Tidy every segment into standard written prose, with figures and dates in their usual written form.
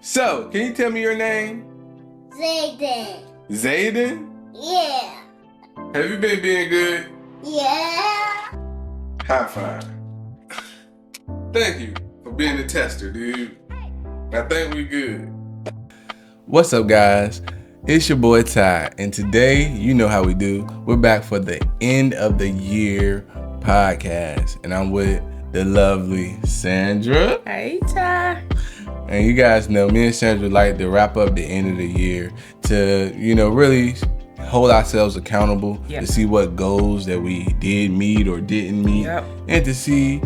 So, can you tell me your name? Zayden. Zayden? Yeah. Have you been being good? Yeah. High five. Thank you for being the tester, dude. I think we good. What's up, guys? It's your boy Ty, and today, you know how we do. We're back for the end of the year podcast, and I'm with the lovely Sandra. Hey, Ty. And you guys know me and Sandra like to wrap up the end of the year to, really hold ourselves accountable to see what goals that we did meet or didn't meet, and to see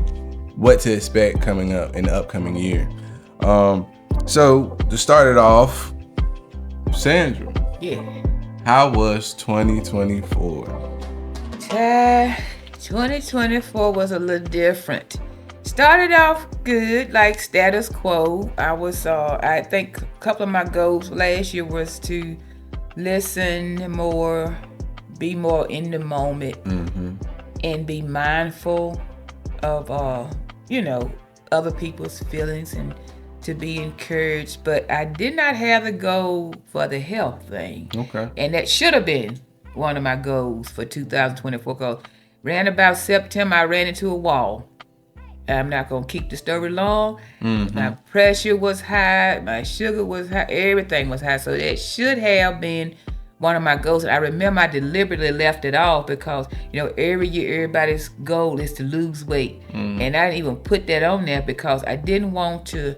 what to expect coming up in the upcoming year. So to start it off, Sandra. Yeah. How was 2024? 2024 was a little different. Started off good, like status quo. I think a couple of my goals last year was to listen more, be more in the moment, and be mindful of, other people's feelings and to be encouraged. But I did not have the goal for the health thing. Okay. And that should have been one of my goals for 2024. Because ran about September, I ran into a wall. I'm not going to keep the story long. My pressure was high. My sugar was high. Everything was high. So that should have been one of my goals. And I remember I deliberately left it off because, every year everybody's goal is to lose weight. And I didn't even put that on there because I didn't want to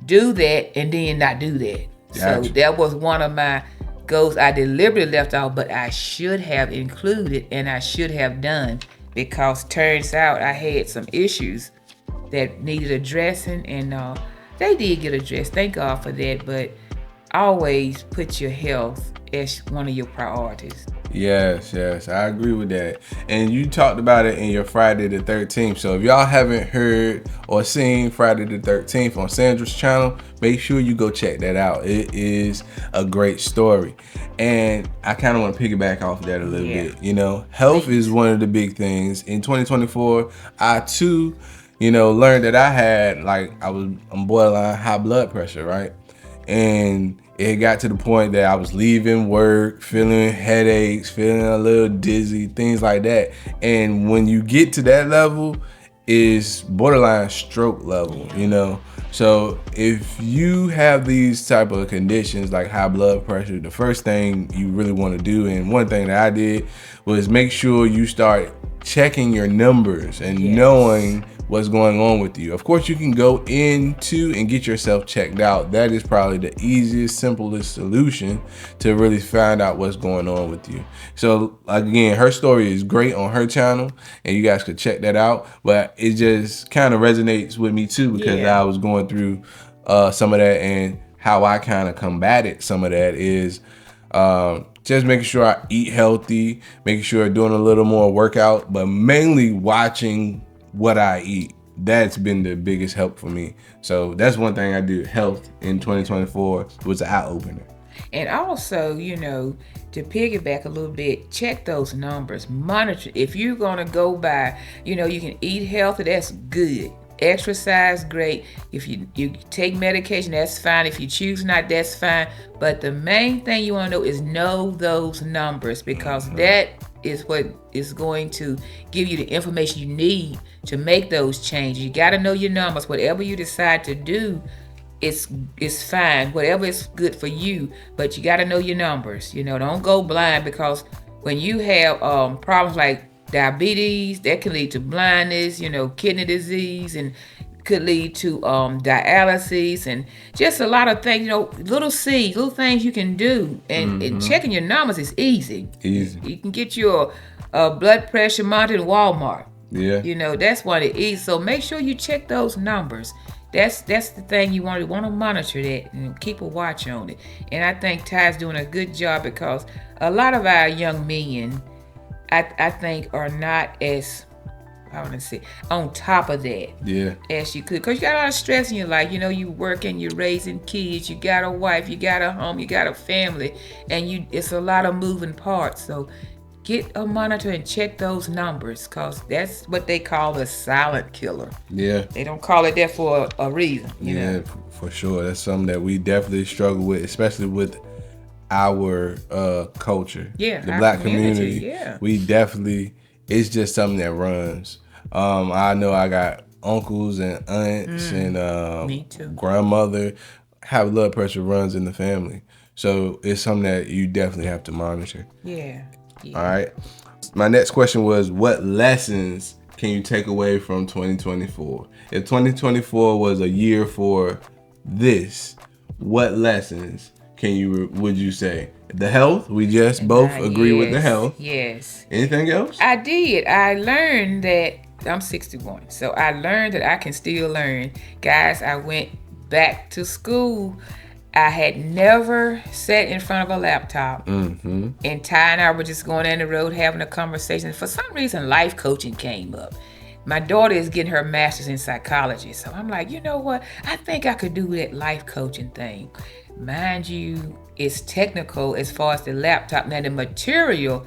do that and then not do that. Gotcha. So that was one of my goals I deliberately left off, but I should have included and I should have done. Because turns out I had some issues that needed addressing, and they did get addressed. Thank God for that. But always put your health as one of your priorities. Yes, I agree with that. And you talked about it in your Friday the 13th. So if y'all haven't heard or seen Friday the 13th on Sandra's channel, make sure you go check that out. It is a great story. And I kind of want to piggyback off that a little bit. Health is one of the big things. In 2024, I too, learned that I'm borderline high blood pressure, right? And it got to the point that I was leaving work, feeling headaches, feeling a little dizzy, things like that. And when you get to that level, it's borderline stroke level, So if you have these type of conditions like high blood pressure, the first thing you really want to do, and one thing that I did, was make sure you start checking your numbers and knowing what's going on with you. Of course, you can go into and get yourself checked out. That is probably the easiest, simplest solution to really find out what's going on with you. So again, her story is great on her channel, and you guys could check that out. But it just kind of resonates with me too, because I was going through some of that, and how I kind of combated some of that is just making sure I eat healthy, making sure I'm doing a little more workout, but mainly watching what I eat. That's been the biggest help for me. So that's one thing I do. Health in 2024 was an eye opener. And also, to piggyback a little bit, check those numbers, monitor. If you're going to go by, you can eat healthy, that's good. Exercise, great. If you take medication, that's fine. If you choose not, that's fine. But the main thing you want to know those numbers, because that is what is going to give you the information you need to make those changes. You got to know your numbers. Whatever you decide to do, it's fine. Whatever is good for you, but you got to know your numbers. Don't go blind, because when you have problems like diabetes, that can lead to blindness, kidney disease, and could lead to dialysis, and just a lot of things, little things you can do. And checking your numbers is easy. You can get your blood pressure monitored in Walmart. That's one of the easy. So make sure you check those numbers. That's the thing you want to monitor that and keep a watch on it. And I think Ty's doing a good job, because a lot of our young men, I think, are not as, on top of that as you could. Because you got a lot of stress in your life. You working, you're raising kids, you got a wife, you got a home, you got a family, and it's a lot of moving parts. So get a monitor and check those numbers, because that's what they call a silent killer. Yeah. They don't call it that for a reason, you know. For sure. That's something that we definitely struggle with, especially with our culture. Yeah, the our Black community, community. yeah. We definitely, it's just something that runs. I know I got uncles and aunts and Me too. grandmother. High blood pressure runs in the family. So it's something that you definitely have to monitor. Yeah. All right. My next question was, what lessons can you take away from 2024? If 2024 was a year for this, what lessons would you say? The health, we just both agree with the health. Yes. Anything else? I did. I learned that I'm 61, so I learned that I can still learn. Guys, I went back to school. I had never sat in front of a laptop. Mm-hmm. And Ty and I were just going down the road having a conversation. For some reason, life coaching came up. My daughter is getting her master's in psychology. So I'm like, you know what? I think I could do that life coaching thing. Mind you, it's technical as far as the laptop. Now, the material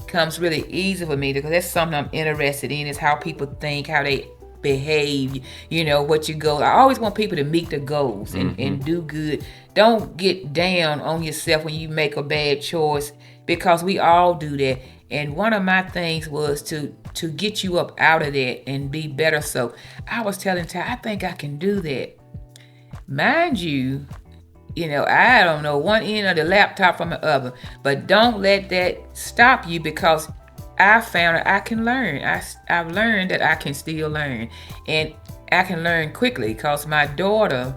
comes really easy for me because that's something I'm interested in, is how people think, how they behave, you know, what you go. I always want people to meet the goals and do good. Don't get down on yourself when you make a bad choice, because we all do that. And one of my things was to get you up out of that and be better. So I was telling Ty, I think I can do that. Mind you, I don't know one end of the laptop from the other, but don't let that stop you, because I found that I can learn. I've learned that I can still learn, and I can learn quickly because my daughter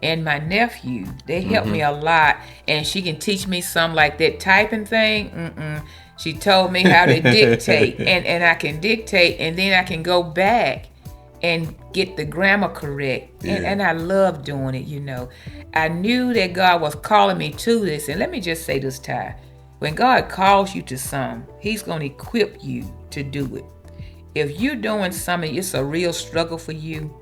and my nephew, they help me a lot, and she can teach me some like that typing thing. She told me how to dictate, and I can dictate, and then I can go back and get the grammar correct. Yeah. And I love doing it, I knew that God was calling me to this. And let me just say this, Ty. When God calls you to something, He's going to equip you to do it. If you're doing something, it's a real struggle for you,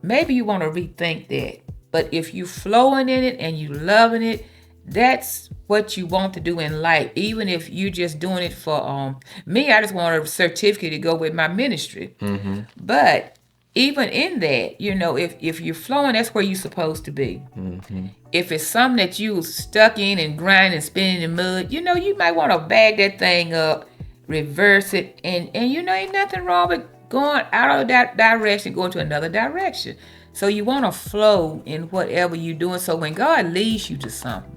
maybe you want to rethink that. But if you're flowing in it and you loving it, that's what you want to do in life. Even if you're just doing it for me, I just want a certificate to go with my ministry. But even in that, if you're flowing, that's where you're supposed to be. If it's something that you stuck in and grinding and spinning in the mud, you might want to bag that thing up, reverse it, and ain't nothing wrong with going out of that direction, going to another direction. So you want to flow in whatever you're doing. So when God leads you to something,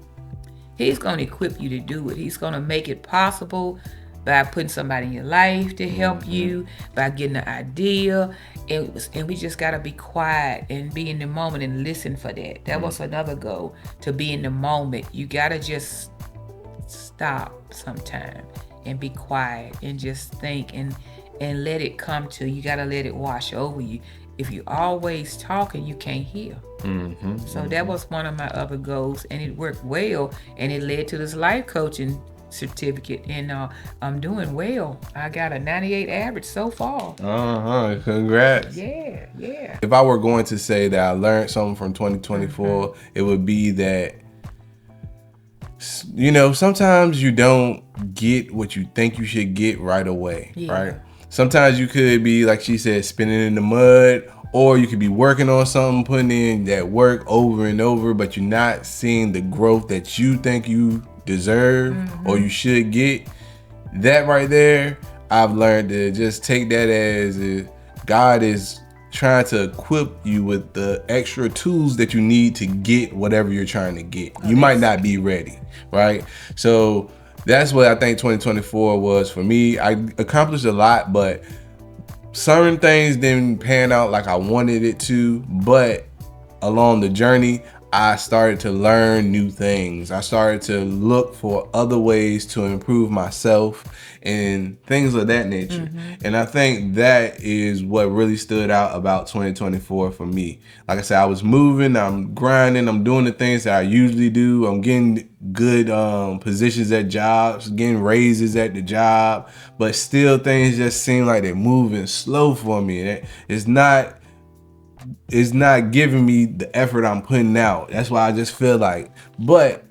He's going to equip you to do it. He's going to make it possible by putting somebody in your life to help you, by getting an idea. And we just got to be quiet and be in the moment and listen for that. That was another goal, to be in the moment. You got to just stop sometime and be quiet and just think and let it come to you. You got to let it wash over you. If you're always talking, you can't hear. So that was one of my other goals, and it worked well, and it led to this life coaching certificate, and I'm doing well. I got a 98 average so far. Congrats. Yeah. If I were going to say that I learned something from 2024, it would be that, sometimes you don't get what you think you should get right away, right? Sometimes you could be, like she said, spinning in the mud, or you could be working on something, putting in that work over and over, but you're not seeing the growth that you think you deserve or you should get. That right there, I've learned to just take that as God is trying to equip you with the extra tools that you need to get whatever you're trying to get. You might not be ready, right? So that's what I think 2024 was for me. I accomplished a lot, but certain things didn't pan out like I wanted it to. But along the journey, I started to learn new things. I started to look for other ways to improve myself and things of that nature. And I think that is what really stood out about 2024 for me. Like I said, I was moving, I'm grinding, I'm doing the things that I usually do. I'm getting good positions at jobs, getting raises at the job, but still things just seem like they're moving slow for me. It's not giving me the effort I'm putting out. That's why I just feel like, but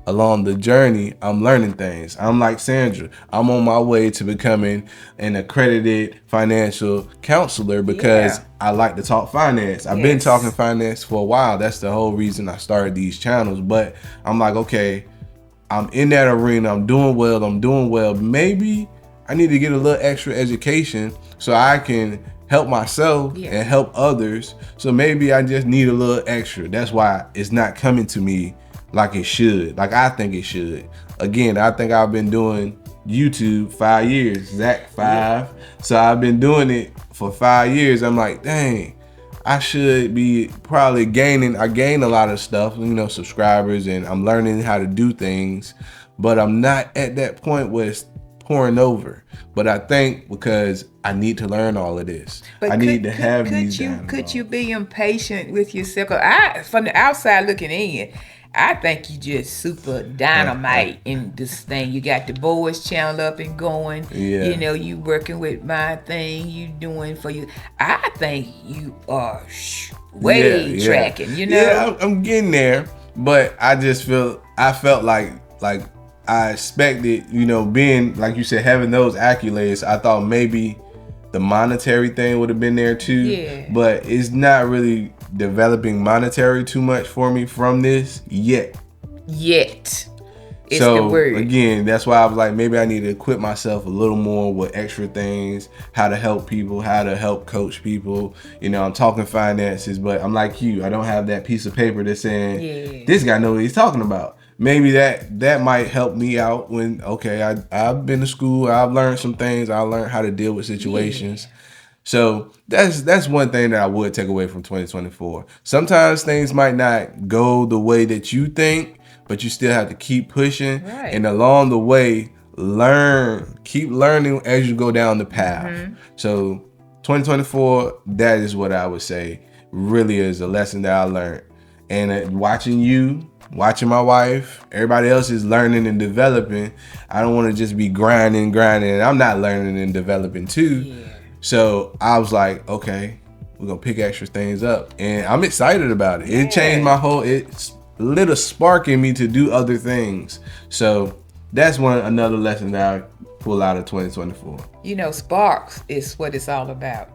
along the journey, I'm learning things. I'm like Sandra. I'm on my way to becoming an accredited financial counselor because Yeah. I like to talk finance. I've been talking finance for a while. That's the whole reason I started these channels. But I'm like, okay, I'm in that arena. I'm doing well. Maybe I need to get a little extra education so I can help myself and help others. So maybe I just need a little extra. That's why it's not coming to me like it should, like I think it should. Again, I think I've been doing YouTube 5 years, Zach 5. So I've been doing it for 5 years. I'm like, dang, I should be probably gaining. I gain a lot of stuff, subscribers, and I'm learning how to do things, but I'm not at that point where it's pouring over. But I think because I need to learn all of this, But I need to have these. Could you be impatient with yourself? 'Cause from the outside looking in, I think you just super dynamite in this thing. You got the boys channel up and going. Yeah. You working with my thing. You doing for you. I think you are way tracking. Yeah, I'm getting there, but I felt like I expected, being like you said, having those accolades. I thought maybe the monetary thing would have been there too. Yeah. But it's not really developing monetary too much for me from this yet. It's so the word. Again, that's why I was like, maybe I need to equip myself a little more with extra things, how to help people, how to help coach people. I'm talking finances, but I'm like you. I don't have that piece of paper that's saying this guy knows what he's talking about. Maybe that might help me out when, okay, I've been to school, I've learned some things, I learned how to deal with situations. So that's one thing that I would take away from 2024. Sometimes things might not go the way that you think, but you still have to keep pushing. Right. And along the way, keep learning as you go down the path. So 2024, that is what I would say really is a lesson that I learned. And watching my wife, everybody else is learning and developing. I don't want to just be grinding, and I'm not learning and developing too. Yeah. So I was like, okay, we're gonna pick extra things up, and I'm excited about it. Yeah. It changed it lit a spark in me to do other things. So that's another lesson that I pull out of 2024. Sparks is what it's all about.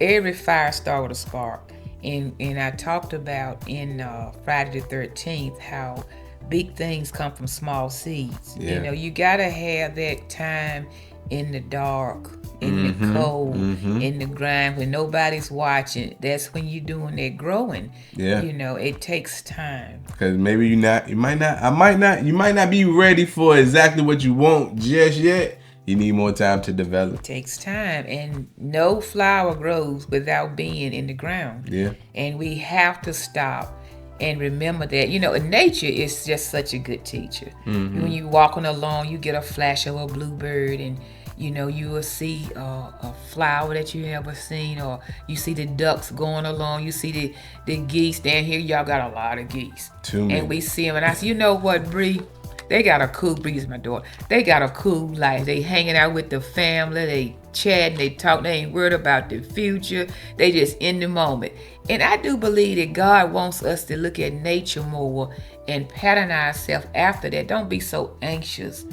Every fire starts with a spark. And I talked about in Friday the 13th how big things come from small seeds. Yeah. You gotta have that time in the dark, in the cold, in the grind when nobody's watching. That's when you're doing that growing. Yeah. It takes time. Because maybe you might not be ready for exactly what you want just yet. You need more time to develop. It takes time, and no flower grows without being in the ground. Yeah. And we have to stop and remember that. Nature is just such a good teacher. When you walking along, you get a flash of a bluebird, and you will see a flower that you never seen, or you see the ducks going along. You see the geese down here. Y'all got a lot of geese. Too many. And we see them, and I say, you know what, Bree? They got a cool, Bree's my daughter. They got a cool life. They hanging out with the family. They chatting. They talk. They ain't worried about the future. They just in the moment. And I do believe that God wants us to look at nature more and pattern ourselves after that. Don't be so anxious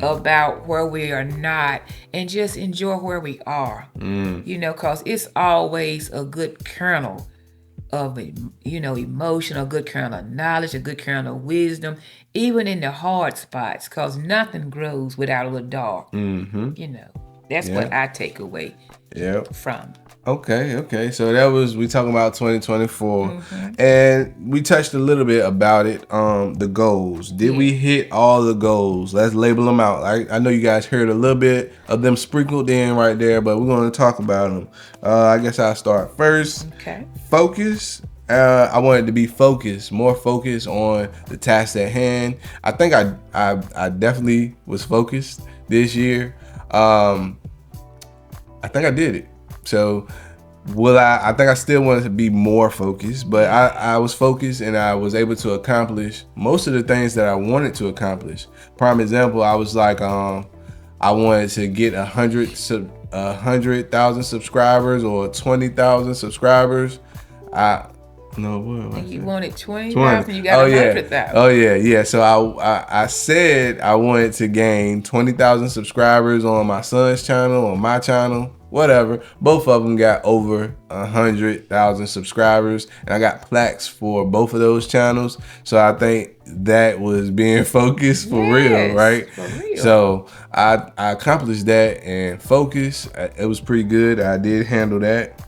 about where we are not, and just enjoy where we are. Because it's always a good kernel of emotion, a good kernel of knowledge, a good kernel of wisdom, even in the hard spots, because nothing grows without a little dark. That's what I take away from. Okay. So we talking about 2024, and we touched a little bit about it. The goals. Did we hit all the goals? Let's label them out. I know you guys heard a little bit of them sprinkled in right there, but we're going to talk about them. I guess I'll start first. Okay. Focus. I wanted to be more focused on the task at hand. I think I definitely was focused this year. I think I did it. So I think I still wanted to be more focused, but I was focused, and I was able to accomplish most of the things that I wanted to accomplish. Prime example, I was like, I wanted to get 100,000 subscribers or 20,000 subscribers. No, what? And you wanted 20. 20,000, you got Oh 100,000. yeah. Oh yeah. So I said I wanted to gain 20,000 subscribers on my son's channel, on my channel, whatever. Both of them got over 100,000 subscribers, and I got plaques for both of those channels. So I think that was being focused for real, right? For real. So I accomplished that, and focus. It was pretty good. I did handle that.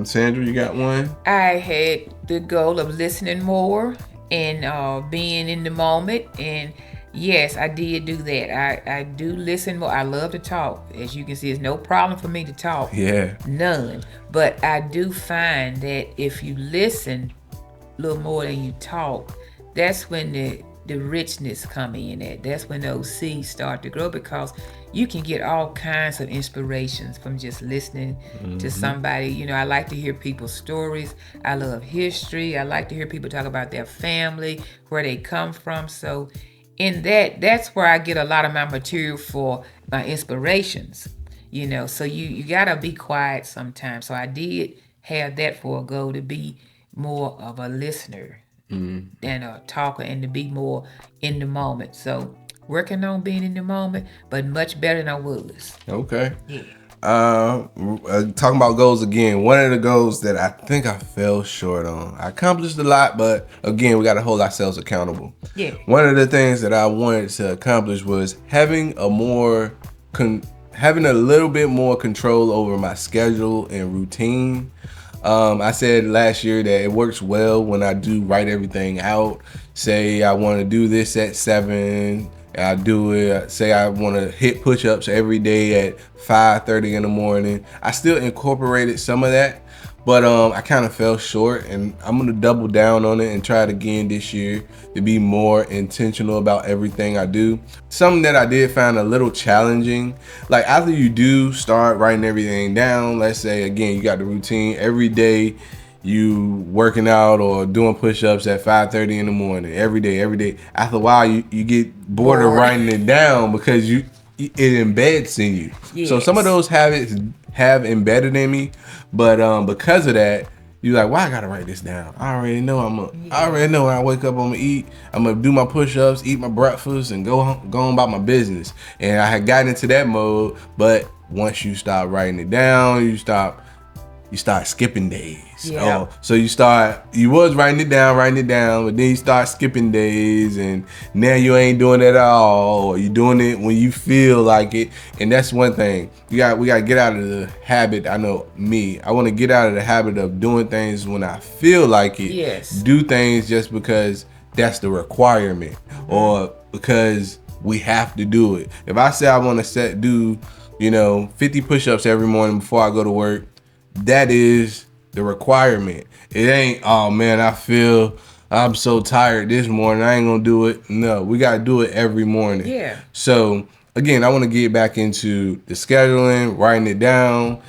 Sandra, you got one? I had the goal of listening more and being in the moment. And yes, I did do that. I do listen more. I love to talk. As you can see, it's no problem for me to talk. Yeah. None. But I do find that if you listen a little more than you talk, that's when the richness come in at. That's when those seeds start to grow, because you can get all kinds of inspirations from just listening to somebody. You know, I like to hear people's stories. I love history. I like to hear people talk about their family, where they come from. So in that's where I get a lot of my material for my inspirations. You know, so you gotta be quiet sometimes. So I did have that for a goal, to be more of a listener than a talker, and to be more in the moment. So working on being in the moment, but much better than I was. Okay. Yeah. Talking about goals again, one of the goals that I think I fell short on. I accomplished a lot, but again, we got to hold ourselves accountable. Yeah. One of the things that I wanted to accomplish was having a little bit more control over my schedule and routine. I said last year that it works well when I do write everything out. Say I want to do this at 7, I do it. Say I want to hit push-ups every day at 5:30 in the morning. I still incorporated some of that, but I kind of fell short, and I'm gonna double down on it and try it again this year to be more intentional about everything I do. Something that I did find a little challenging, like after you do start writing everything down, let's say again you got the routine every day, you working out or doing push-ups at 5:30 in the morning every day. After a while you get bored of writing it down, because it embeds in you. Yes. So some of those habits have embedded in me, but because of that, you're like, why I gotta write this down? I already know I already know when I wake up, I'm gonna eat, I'm gonna do my push-ups, eat my breakfast, and go on about my business. And I had gotten into that mode, but once you start writing it down, you start skipping days. Yeah. So you was writing it down, but then you start skipping days, and now you ain't doing it at all, or you're doing it when you feel like it. And that's one thing. We got to get out of the habit. I know me. I want to get out of the habit of doing things when I feel like it. Yes. Do things just because that's the requirement, or because we have to do it. If I say I want to do 50 push-ups every morning before I go to work, that is the requirement. It ain't, oh man, I feel I'm so tired this morning, I ain't gonna do it. No, we gotta do it every morning. Yeah. So again, I want to get back into the scheduling, writing it down,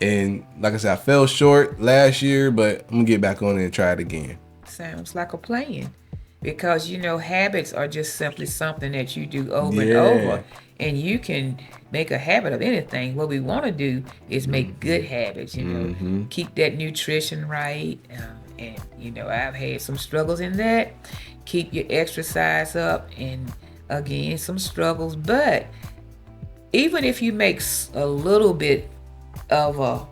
and like I said, I fell short last year, but I'm gonna get back on it and try it again. Sounds like a plan, because habits are just simply something that you do over and Yeah. over, and you can make a habit of anything. What we want to do is make good habits, keep that nutrition right, and I've had some struggles in that. Keep your exercise up, and again, some struggles, but even if you make a little bit of a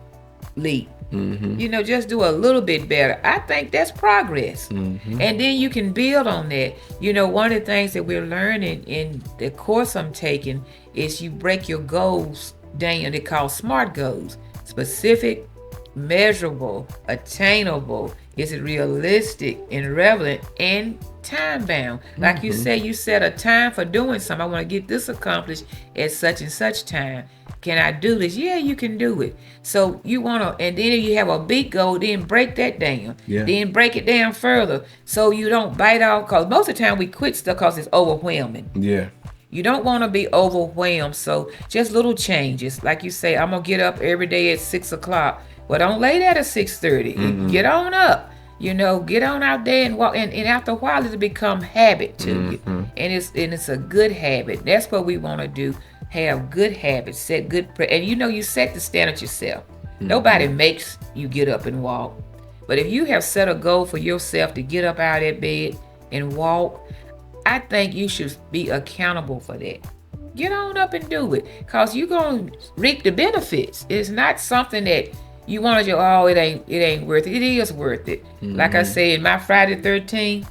leap, just do a little bit better, I think that's progress. And then you can build on that. One of the things that we're learning in the course I'm taking is you break your goals down. They call SMART goals: specific, measurable, attainable. Is it realistic and relevant and time bound? Like you say, you set a time for doing something. I want to get this accomplished at such and such time. Can I do this? Yeah, you can do it. So you want to, and then if you have a big goal, then break that down. Yeah. Then break it down further, so you don't bite off, because most of the time we quit stuff because it's overwhelming. Yeah. You don't want to be overwhelmed. So just little changes. Like you say, I'm going to get up every day at 6 o'clock. Well, don't lay that at 6:30. Get on up. Get on out there and walk. And after a while, it'll become habit to you. And it's a good habit. That's what we want to do. Have good habits. Set good. And you set the standard yourself. Nobody makes you get up and walk. But if you have set a goal for yourself to get up out of that bed and walk, I think you should be accountable for that. Get on up and do it, because you're going to reap the benefits. It's not something that you want to, oh, it ain't worth it. It is worth it. Like I said, my Friday 13th,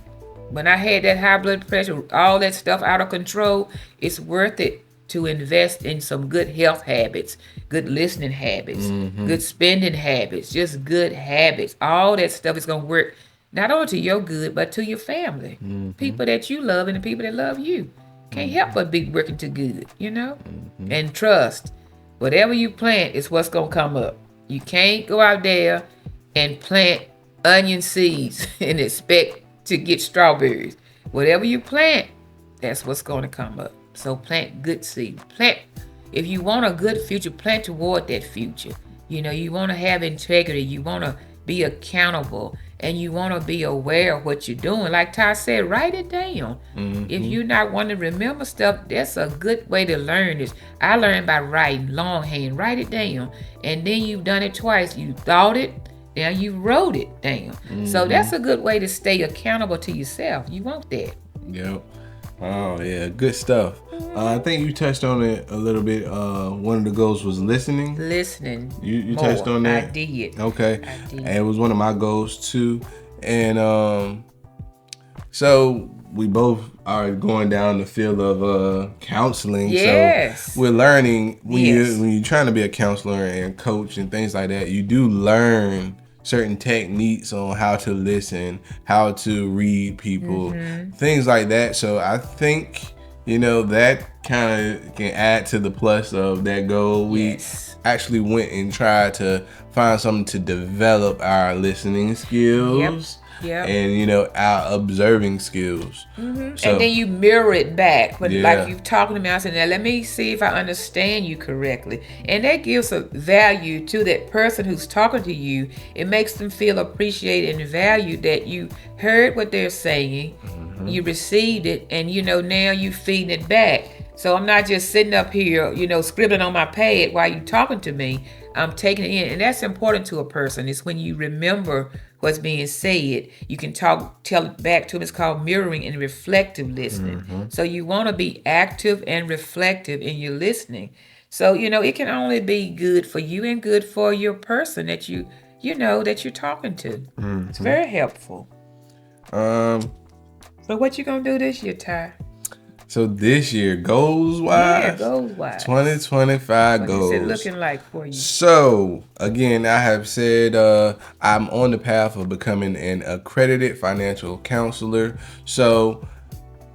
when I had that high blood pressure, all that stuff out of control, it's worth it to invest in some good health habits, good listening habits, good spending habits, just good habits. All that stuff is going to work not only to your good, but to your family, people that you love and the people that love you. Can't help but be working to good, And trust, whatever you plant is what's going to come up. You can't go out there and plant onion seeds and expect to get strawberries. Whatever you plant, that's what's going to come up. So plant good seeds. If you want a good future, plant toward that future. You want to have integrity. You want to be accountable, and you want to be aware of what you're doing. Like Ty said, write it down. If you're not wanting to remember stuff, that's a good way to learn this. I learned by writing, longhand. Write it down. And then you've done it twice. You thought it, now you wrote it down. So that's a good way to stay accountable to yourself. You want that. Yep. Oh, yeah. Good stuff. I think you touched on it a little bit. One of the goals was listening. Listening. You touched on that? I did. Okay. I did. And it was one of my goals too. And so we both are going down the field of counseling. Yes. So we're learning when Yes. you're trying to be a counselor and coach and things like that, you do learn certain techniques on how to listen, how to read people, things like that. So I think, that kind of can add to the plus of that goal. We actually went and tried to find something to develop our listening skills. Yep. And our observing skills. So, and then you mirror it back. But Yeah. like you talking to me, I said, now let me see if I understand you correctly. And that gives a value to that person who's talking to you. It makes them feel appreciated and valued that you heard what they're saying, you received it, and now you feeding it back. So I'm not just sitting up here, scribbling on my pad while you talking to me. I'm taking it in. And that's important to a person. It's when you remember what's being said. You can tell it back to them. It's called mirroring and reflective listening. So you want to be active and reflective in your listening. So, it can only be good for you and good for your person that that you're talking to. It's very helpful. So what you gonna do this year, Ty? So this year, goals-wise? Yeah, goals-wise. 2025 What's goals. it looking like for you? So, again, I have said I'm on the path of becoming an accredited financial counselor. So,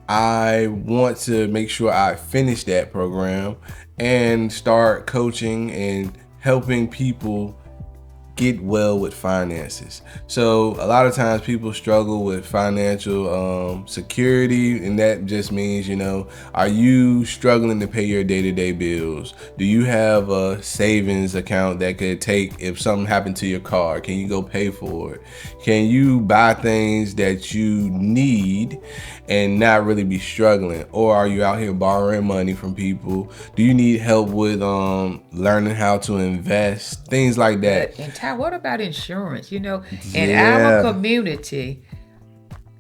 I want to make sure I finish that program and start coaching and helping people get well with finances. So a lot of times people struggle with financial security, and that just means, are you struggling to pay your day-to-day bills? Do you have a savings account that could take if something happened to your car? Can you go pay for it? Can you buy things that you need and not really be struggling? Or are you out here borrowing money from people? Do you need help with learning how to invest? Things like that. And Ty, what about insurance? In Yeah. our community,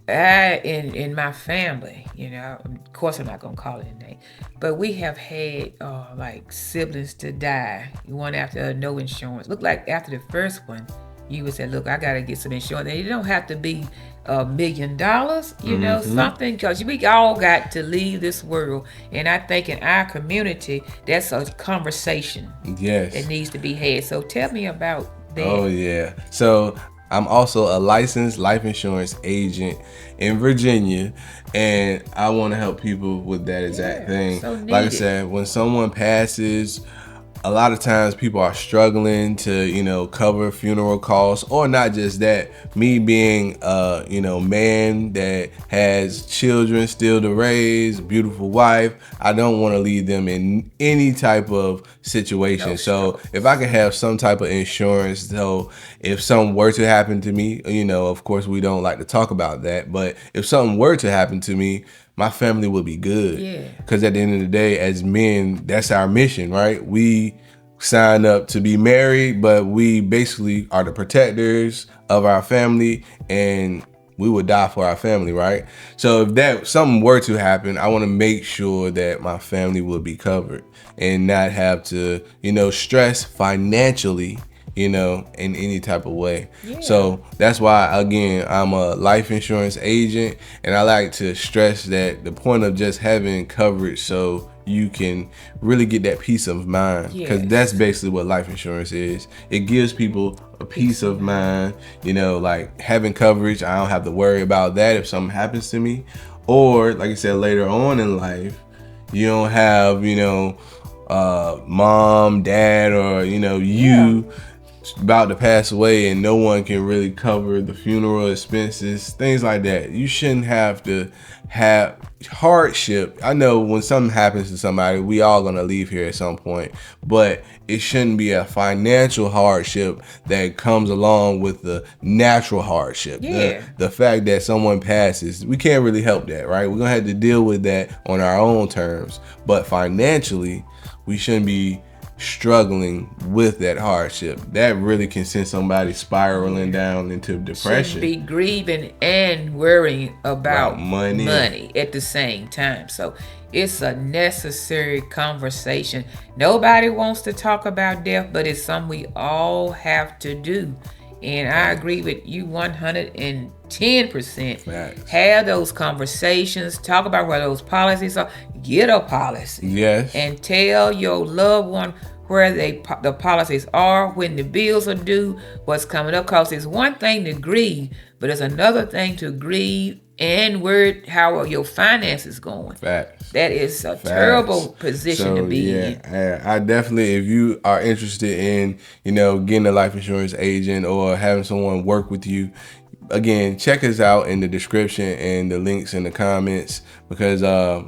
in my family, of course I'm not gonna call it a name, but we have had like siblings to die, one after no insurance. Look like after the first one, you would say, look, I gotta get some insurance. And it don't have to be $1 million, something, because we all got to leave this world. And I think in our community, that's a conversation that needs to be had. So tell me about that. Oh, yeah. So I'm also a licensed life insurance agent in Virginia, and I want to help people with that exact thing. So like I needed. said, when someone passes, a lot of times people are struggling to, cover funeral costs, or not just that. Me being a, man that has children still to raise, beautiful wife, I don't want to leave them in any type of situation. So if I could have some type of insurance, so if something were to happen to me, of course we don't like to talk about that, but if something were to happen to me, my family would be good. Yeah. Because at the end of the day, as men, that's our mission, right? We sign up to be married, but we basically are the protectors of our family, and we would die for our family, right? So if that something were to happen, I want to make sure that my family will be covered and not have to, stress financially, in any type of way. Yeah. So that's why, again, I'm a life insurance agent, and I like to stress that the point of just having coverage so you can really get that peace of mind, because that's basically what life insurance is. It gives people a peace of mind, like having coverage. I don't have to worry about that if something happens to me, or like I said, later on in life, you don't have, mom, dad, or, you about to pass away and no one can really cover the funeral expenses, things like that. You shouldn't have to have hardship. I know when something happens to somebody, we all gonna leave here at some point, but it shouldn't be a financial hardship that comes along with the natural hardship. The fact that someone passes, we can't really help that, right? We're gonna have to deal with that on our own terms, but financially, we shouldn't be struggling with that hardship. That really can send somebody spiraling down into depression. Shouldn't be grieving and worrying about money at the same time. So it's a necessary conversation. Nobody wants to talk about death, but it's something we all have to do. And I agree with you 110%. Facts. Have those conversations. Talk about where those policies are. Get a policy. Yes. And tell your loved one where the policies are, when the bills are due, what's coming up. Because it's one thing to grieve, but it's another thing to grieve and worry how are your finances going. Facts. That is a terrible position to be in. I definitely, if you are interested in, getting a life insurance agent or having someone work with you, again, check us out in the description and the links in the comments, because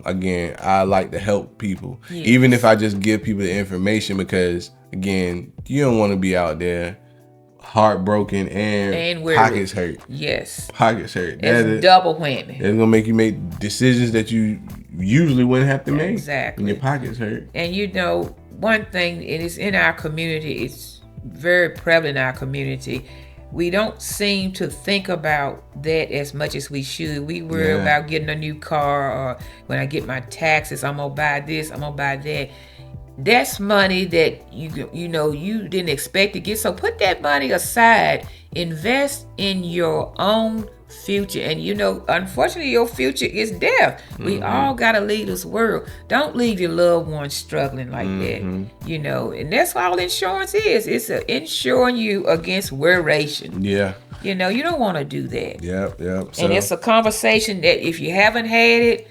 again, I like to help people, even if I just give people the information, because again, you don't want to be out there heartbroken and pockets hurt. Yes. Pockets hurt. It's double whammy. It's going to make you make decisions that you usually wouldn't have to make. Exactly. When your pockets hurt. And one thing, it is in our community, it's very prevalent in our community. We don't seem to think about that as much as we should. We worry about getting a new car, or when I get my taxes, I'm going to buy this, I'm going to buy that. That's money that you didn't expect to get. So put that money aside. Invest in your own future. And unfortunately, your future is death. We all gotta leave this world. Don't leave your loved ones struggling like that. And that's all insurance is. It's insuring you against worration. Yeah. You don't want to do that. Yep. And it's a conversation that if you haven't had it,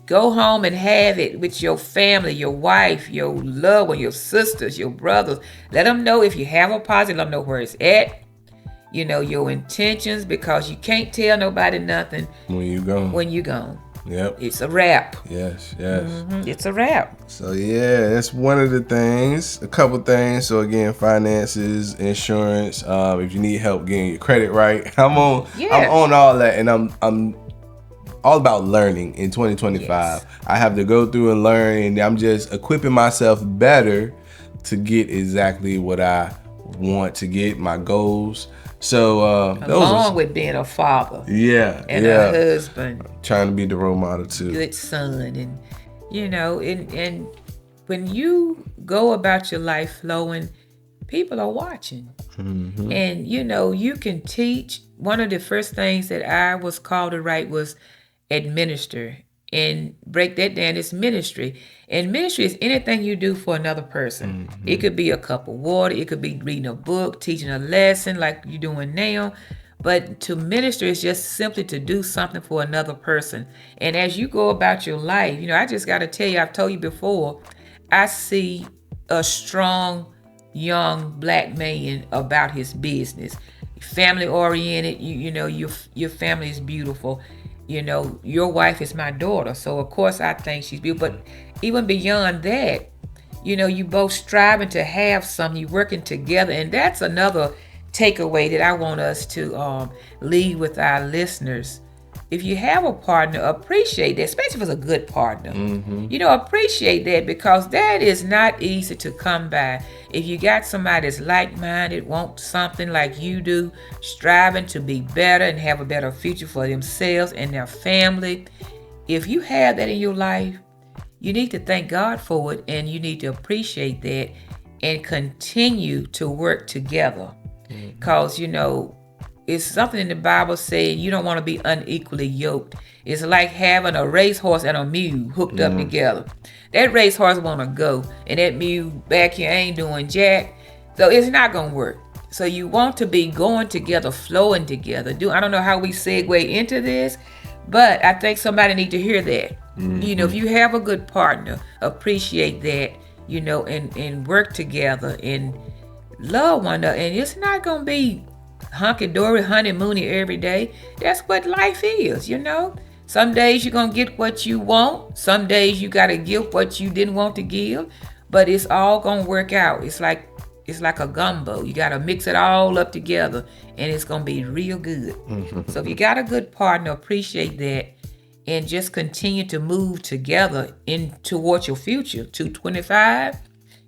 go home and have it with your family, your wife, your loved one, your sisters, your brothers. Let them know if you have a policy. Let them know where it's at. Your intentions, because you can't tell nobody nothing when you gone. Yep. It's a wrap. Yes. It's a wrap. So that's one of the things, a couple things. So again, finances, insurance, if you need help getting your credit right, I'm on all that, and I'm all about learning in 2025. Yes. I have to go through and learn, and I'm just equipping myself better to get exactly what I want to get, my goals. So along with being a father, and a husband, trying to be the role model too, good son, and and when you go about your life flowing, people are watching, and you can teach. One of the first things that I was called to write was administer, and break that down. It's ministry. And ministry is anything you do for another person. It could be a cup of water. It could be reading a book, teaching a lesson like you're doing now. But to minister is just simply to do something for another person. And as you go about your life, I just got to tell you, I've told you before, I see a strong young black man about his business. Family oriented, your family is beautiful. Your wife is my daughter, so of course I think she's beautiful. But even beyond that, you both striving to have something, you working together, and that's another takeaway that I want us to leave with our listeners. if you have a partner, appreciate that, especially if it's a good partner. Appreciate that, because that is not easy to come by. If you got somebody that's like-minded, want something like you do, striving to be better and have a better future for themselves and their family, if you have that in your life, you need to thank God for it, and you need to appreciate that and continue to work together. Because, it's something in the Bible saying you don't want to be unequally yoked. It's like having a racehorse and a mule hooked up together. That racehorse want to go, and that mule back here ain't doing jack. So it's not going to work. So you want to be going together, flowing together. I don't know how we segue into this, but I think somebody need to hear that. If you have a good partner, appreciate that, and work together and love one another. And it's not going to be hunky-dory, honeymoony every day. That's what life is, Some days you're going to get what you want. Some days you got to give what you didn't want to give. But it's all going to work out. It's like a gumbo. You got to mix it all up together, and it's going to be real good. So if you got a good partner, appreciate that, and just continue to move together towards your future. 225,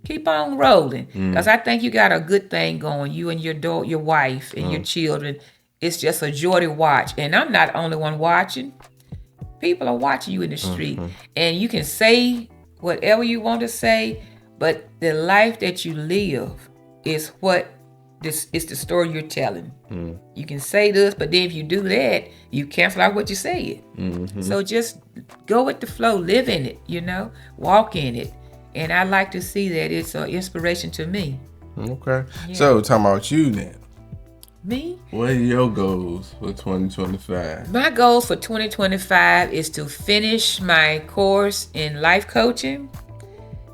keep on rolling. Because I think you got a good thing going. You and your wife and your children. It's just a joy to watch. And I'm not the only one watching. People are watching you in the street. And you can say whatever you want to say, but the life that you live is it's the story you're telling. You can say this, but then if you do that, you cancel out what you said. So just go with the flow, live in it, walk in it. And I like to see that. It's an inspiration to me. Okay. Yeah. So talking about you then. Me? What are your goals for 2025? My goals for 2025 is to finish my course in life coaching,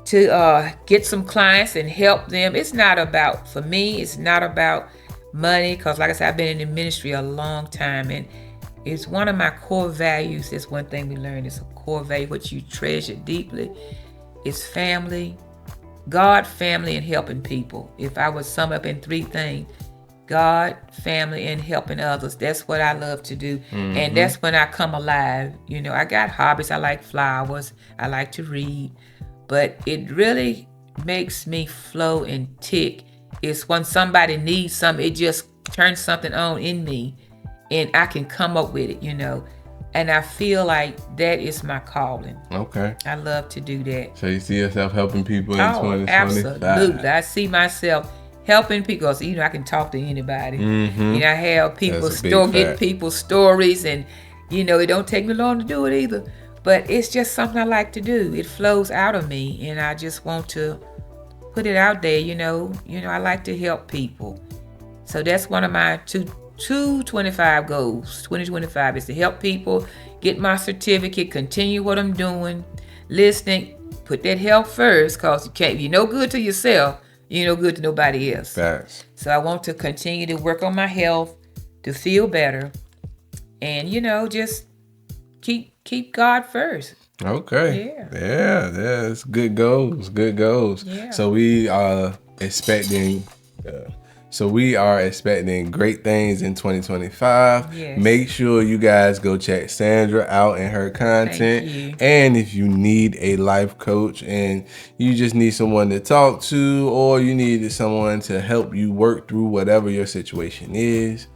to get some clients and help them. For me, it's not about money, because like I said, I've been in the ministry a long time, and it's one of my core values. That's one thing we learned. It's a core value, what you treasure deeply. It's family, God, family, and helping people. If I would sum up in 3 things, God, family, and helping others. That's what I love to do. And that's when I come alive. I got hobbies. I like flowers. I like to read. But it really makes me flow and tick. It's when somebody needs something, it just turns something on in me, and I can come up with it, And I feel like that is my calling. Okay. I love to do that. So you see yourself helping people in 2025? Absolutely. I see myself helping people. So, I can talk to anybody. I have people get people's stories, and, it don't take me long to do it either. But it's just something I like to do. It flows out of me, and I just want to put it out there, I like to help people. So that's one of my 225 goals. 2025 is to help people, get my certificate, continue what I'm doing, listening, put that health first, because you're no good to yourself, you're no good to nobody else. Facts. So I want to continue to work on my health, to feel better, and, just keep God first. Okay. Yeah, that's good goals. Yeah. So we are expecting great things in 2025. Yes. Make sure you guys go check Sandra out and her content. Thank you. And if you need a life coach and you just need someone to talk to, or you need someone to help you work through whatever your situation is,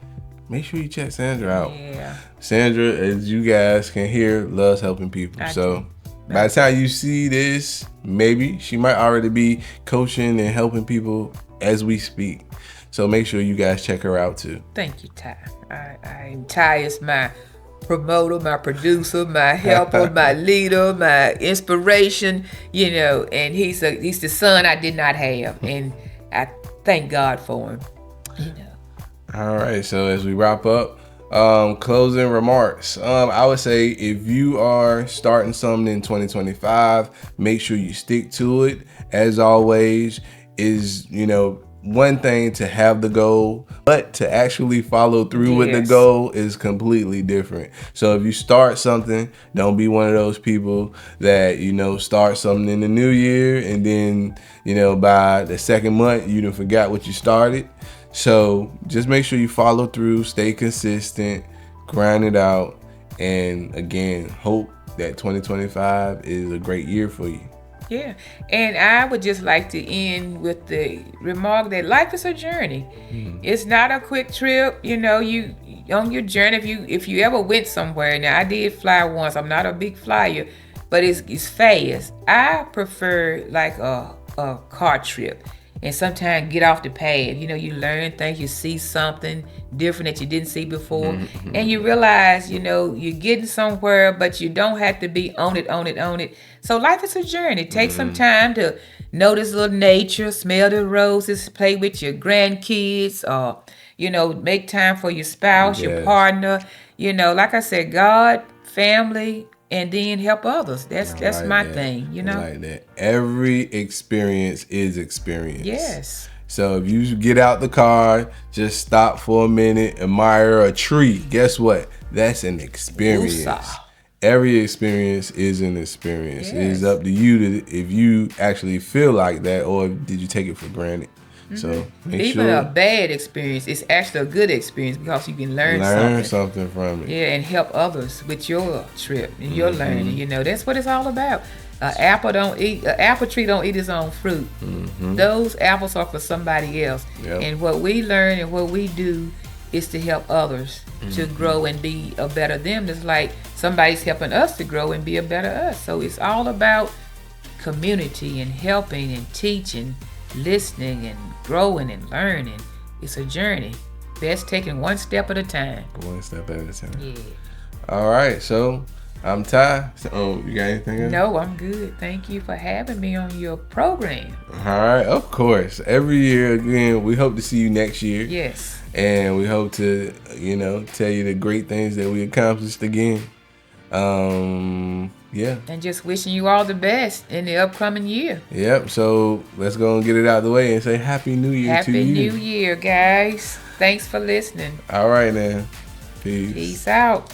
make sure you check Sandra out. Yeah. Sandra, as you guys can hear, loves helping people. By the time you see this, maybe she might already be coaching and helping people as we speak. So make sure you guys check her out too. Thank you, Ty. Ty is my promoter, my producer, my helper, my leader, my inspiration, and he's the son I did not have. And I thank God for him, All right, so as we wrap up, closing remarks. I would say if you are starting something in 2025, make sure you stick to it. As always, is one thing to have the goal, but to actually follow through with the goal is completely different. So if you start something, don't be one of those people that, start something in the new year and then, by the second month, you done forgot what you started. So just make sure you follow through, stay consistent, grind it out, And again, hope that 2025 is a great year for you. Yeah, and I would just like to end with the remark that life is a journey. It's not a quick trip. You know, you on your journey. If you ever went somewhere, now I did fly once. I'm not a big flyer, but it's fast. I prefer like a car trip, and sometimes get off the path. You know, you learn things, you see something different that you didn't see before, and you realize, you know, you're getting somewhere, but you don't have to be on it. So life is a journey. Take some time to notice little nature, smell the roses, play with your grandkids, or, you know, make time for your spouse, your Yes. partner. You know, like I said, God, family, and then help others. That's Like my that. thing, you know? Like that. Every experience is experience. Yes. So if you get out the car, just stop for a minute, admire a tree. Guess what? That's an experience. Woosah. Every experience is an experience. It is Yes. up to you to if you actually feel like that, or did you take it for granted. So make Even sure a bad experience is actually a good experience because you can learn something from it. Yeah, and help others with your trip and your learning. You know, that's what it's all about. An apple tree don't eat its own fruit. Those apples are for somebody else. Yep. And what we learn and what we do is to help others to grow and be a better them. It's like somebody's helping us to grow and be a better us. So it's all about community and helping and teaching, listening and growing and learning. It's a journey. Best taking one step at a time. One step at a time. Yeah. All right, so I'm Ty. So, you got anything else? No, I'm good. Thank you for having me on your program. All right, of course. Every year, again, we hope to see you next year. Yes. And we hope to, you know, tell you the great things that we accomplished again. Yeah. And just wishing you all the best in the upcoming year. Yep. So let's go and get it out of the way and say Happy New Year to Happy you. New Year, guys. Thanks for listening. All right, now. Peace. Peace out.